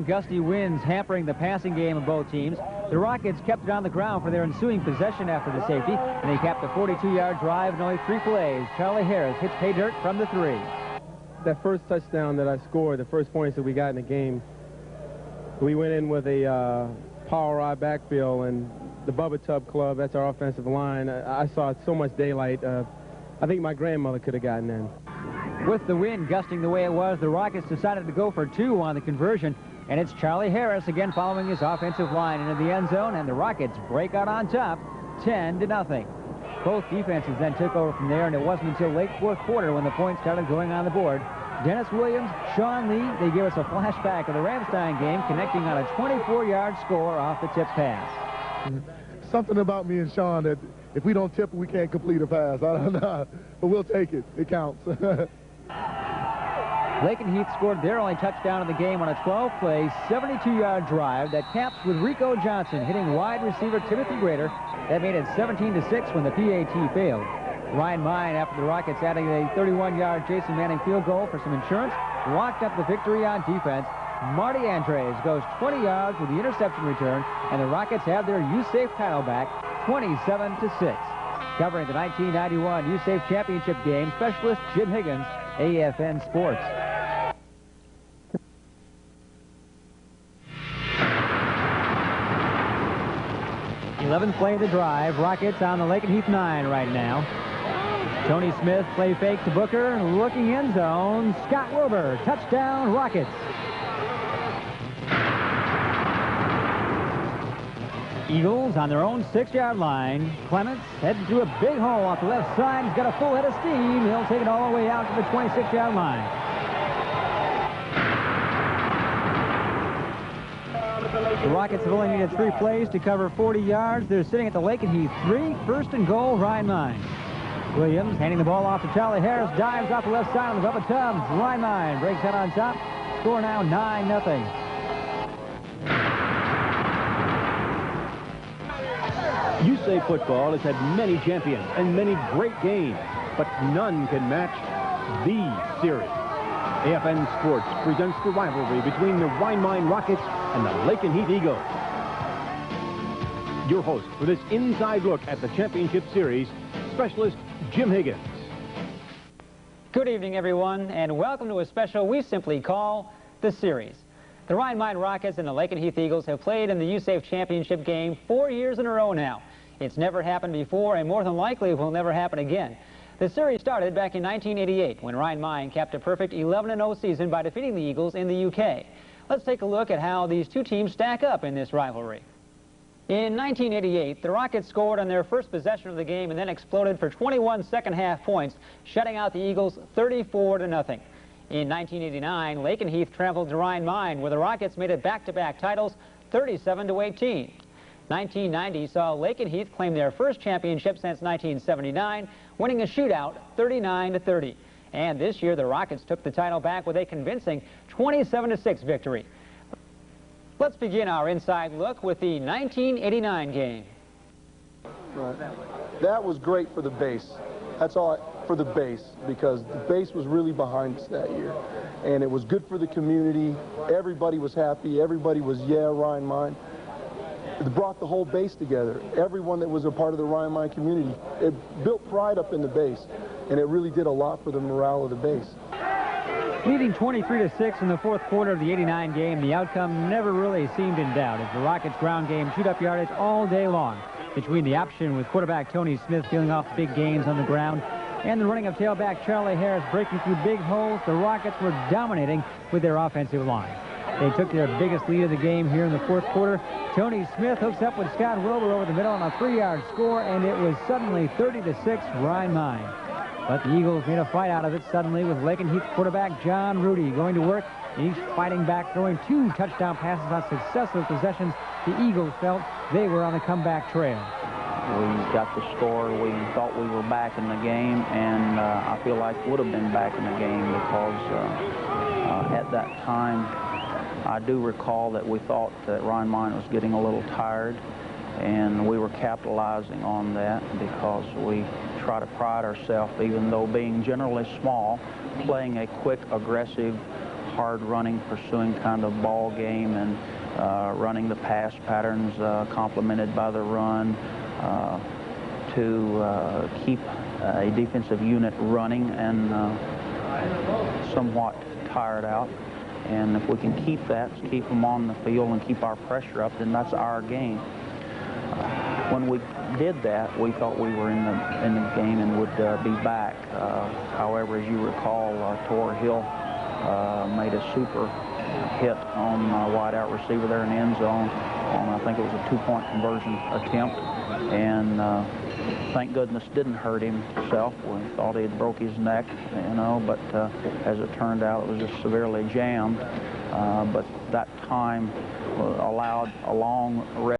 Gusty winds hampering the passing game of both teams. The Rockets kept it on the ground for their ensuing possession after the safety, and they capped a 42-yard drive and only 3 plays. Charlie Harris hits pay dirt from the 3. That first touchdown that I scored, the first points that we got in the game, we went in with a power ride backfield, and the Bubba Tub Club, that's our offensive line. I saw so much daylight. I think my grandmother could have gotten in. With the wind gusting the way it was, the Rockets decided to go for 2 on the conversion. And it's Charlie Harris again following his offensive line into the end zone, and the Rockets break out on top, 10-0. Both defenses then took over from there, and it wasn't until late fourth quarter when the points started going on the board. Dennis Williams, Sean Lee, they give us a flashback of the Ramstein game, connecting on a 24-yard score off the tip pass. Something about me and Sean that if we don't tip it, we can't complete a pass. I don't know, but we'll take it. It counts. Lakenheath scored their only touchdown of the game on a 12-play, 72-yard drive that caps with Rico Johnson hitting wide receiver Timothy Grader. That made it 17-6 when the PAT failed. Rhine-Main, after the Rockets adding a 31-yard Jason Manning field goal for some insurance, locked up the victory on defense. Marty Andres goes 20 yards with the interception return, and the Rockets have their USAFE title back, 27-6. Covering the 1991 USAFE championship game, specialist Jim Higgins, AFN Sports. 11th play of the drive. Rockets on the Lakenheath 9 right now. Tony Smith play fake to Booker, looking end zone. Scott Wilbur, touchdown Rockets. Eagles on their own 6-yard line. Clements heading through a big hole off the left side. He's got a full head of steam. He'll take it all the way out to the 26-yard line. The Rockets have only needed 3 plays to cover 40 yards. They're sitting at the Lakenheath 3. First and goal, Rhine-Main. Williams handing the ball off to Charlie Harris. Dives off the left side on the Bubba Tubbs. Rhine-Main breaks out on top. Score now 9-0. USAFE football has had many champions and many great games, but none can match the series. AFN Sports presents the rivalry between the Rhine-Main Rockets and the Lakenheath Eagles. Your host for this inside look at the championship series, specialist Jim Higgins. Good evening, everyone, and welcome to a special we simply call the series. The Rhine-Main Rockets and the Lakenheath Eagles have played in the USAFE championship game 4 years in a row now. It's never happened before, and more than likely will never happen again. The series started back in 1988 when Rhine-Main capped a perfect 11-0 season by defeating the Eagles in the UK. Let's take a look at how these two teams stack up in this rivalry. In 1988, the Rockets scored on their first possession of the game and then exploded for 21 second-half points, shutting out the Eagles 34-0. In 1989, Lakenheath traveled to Rhine-Main, where the Rockets made it back-to-back titles, 37-18. 1990 saw Lakenheath claim their first championship since 1979, winning a shootout 39-30. And this year, the Rockets took the title back with a convincing 27-6 victory. Let's begin our inside look with the 1989 game. Right. That was great for the base. That's all for the base, because the base was really behind us that year. And it was good for the community. Everybody was happy. Everybody was, yeah, Rhine-Main. It brought the whole base together. Everyone that was a part of the Rhine-Main community. It built pride up in the base, and it really did a lot for the morale of the base. Leading 23-6 in the fourth quarter of the 89 game, the outcome never really seemed in doubt as the Rockets' ground game chewed up yardage all day long. Between the option with quarterback Tony Smith peeling off big gains on the ground and the running of tailback Charlie Harris breaking through big holes, the Rockets were dominating with their offensive line. They took their biggest lead of the game here in the fourth quarter. Tony Smith hooks up with Scott Wilbur over the middle on a 3-yard score, and it was suddenly 30-6 Rhine-Main. But the Eagles made a fight out of it suddenly with Lakenheath quarterback John Rudy going to work, each fighting back, throwing 2 touchdown passes on successive possessions. The Eagles felt they were on a comeback trail. We got the score. We thought we were back in the game, and I feel like would have been back in the game because at that time, I do recall that we thought that Rhine-Main was getting a little tired, and we were capitalizing on that because we try to pride ourselves, even though being generally small, playing a quick, aggressive, hard running, pursuing kind of ball game and running the pass patterns complemented by the run to keep a defensive unit running and somewhat tired out. And if we can keep that, keep them on the field and keep our pressure up, then that's our game. When we did that, we thought we were in the game and would be back. However, as you recall, Tor Hill made a super hit on a wide-out receiver there in the end zone on, I think it was a 2-point conversion attempt, and thank goodness didn't hurt himself. We thought he had broke his neck, you know, but as it turned out, it was just severely jammed. But that time allowed a long rest.